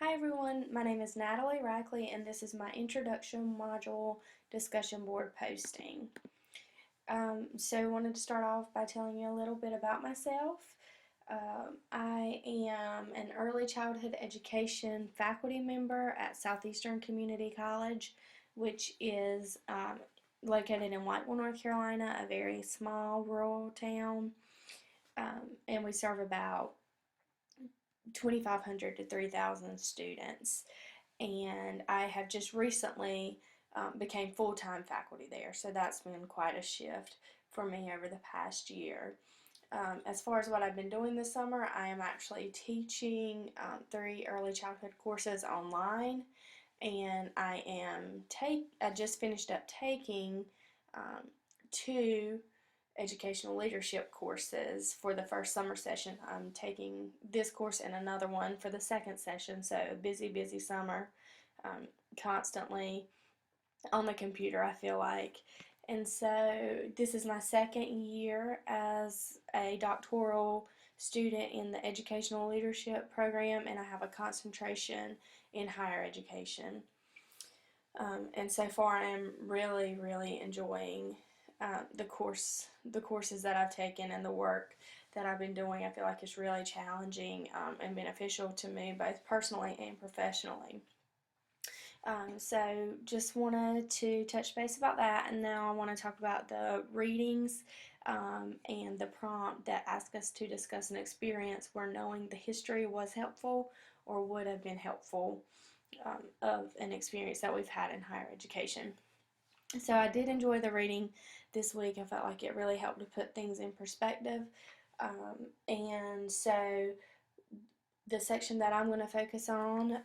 Hi everyone, my name is Natalie Rackley and this is my introduction module discussion board posting. I wanted to start off by telling you a little bit about myself. I am an early childhood education faculty member at Southeastern Community College, which is located in Whiteville, North Carolina, a very small rural town, and we serve about 2,500 to 3,000 students. And I have just recently became full-time faculty there, so that's been quite a shift for me over the past year. As far as what I've been doing this summer, I am actually teaching 3 early childhood courses online, and I just finished up taking 2 educational leadership courses for the first summer session. I'm taking this course and another one for the second session, so a busy summer, constantly on the computer, I feel like. And so this is my second year as a doctoral student in the educational leadership program, and I have a concentration in higher education. And so far I am really enjoying the courses that I've taken and the work that I've been doing. I feel like it's really challenging and beneficial to me both personally and professionally. So just wanted to touch base about that, and now I want to talk about the readings and the prompt that asked us to discuss an experience where knowing the history was helpful or would have been helpful of an experience that we've had in higher education. So I did enjoy the reading this week. I felt like it really helped to put things in perspective. And so the section that I'm going to focus on,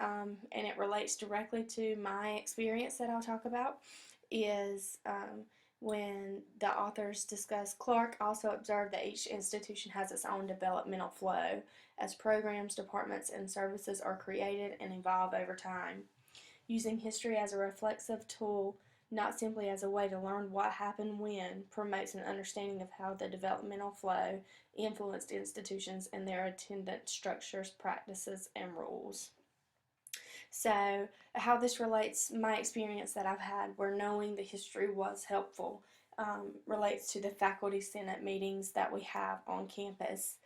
and it relates directly to my experience that I'll talk about, is when the authors discuss, Clark also observed that each institution has its own developmental flow as programs, departments, and services are created and evolve over time. Using history as a reflexive tool, not simply as a way to learn what happened when, promotes an understanding of how the developmental flow influenced institutions and their attendant structures, practices, and rules. So, how this relates, my experience that I've had where knowing the history was helpful, relates to the faculty senate meetings that we have on campus.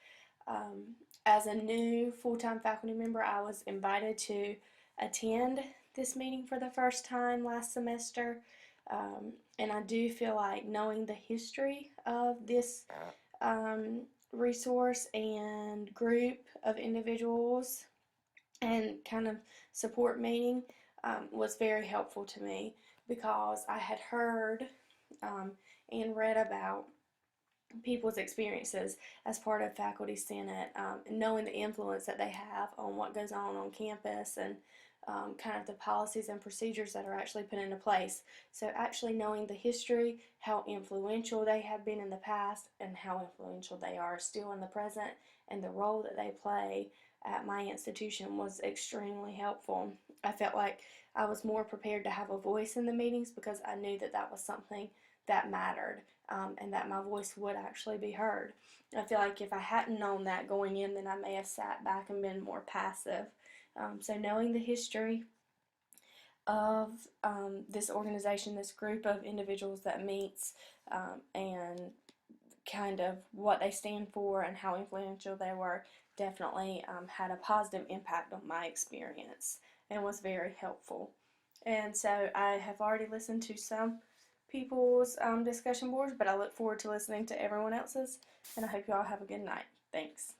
As a new full-time faculty member, I was invited to attend this meeting for the first time last semester, and I do feel like knowing the history of this resource and group of individuals and kind of support meeting was very helpful to me, because I had heard and read about people's experiences as part of faculty senate, knowing the influence that they have on what goes on campus, and kind of the policies and procedures that are actually put into place. So actually knowing the history, how influential they have been in the past and how influential they are still in the present, and the role that they play at my institution was extremely helpful. I felt like I was more prepared to have a voice in the meetings because I knew that that was something that mattered, and that my voice would actually be heard. I feel like if I hadn't known that going in, then I may have sat back and been more passive. So knowing the history of this organization, this group of individuals that meets, and kind of what they stand for and how influential they were, definitely had a positive impact on my experience and was very helpful. And so I have already listened to some people's discussion boards, but I look forward to listening to everyone else's, and I hope you all have a good night. Thanks.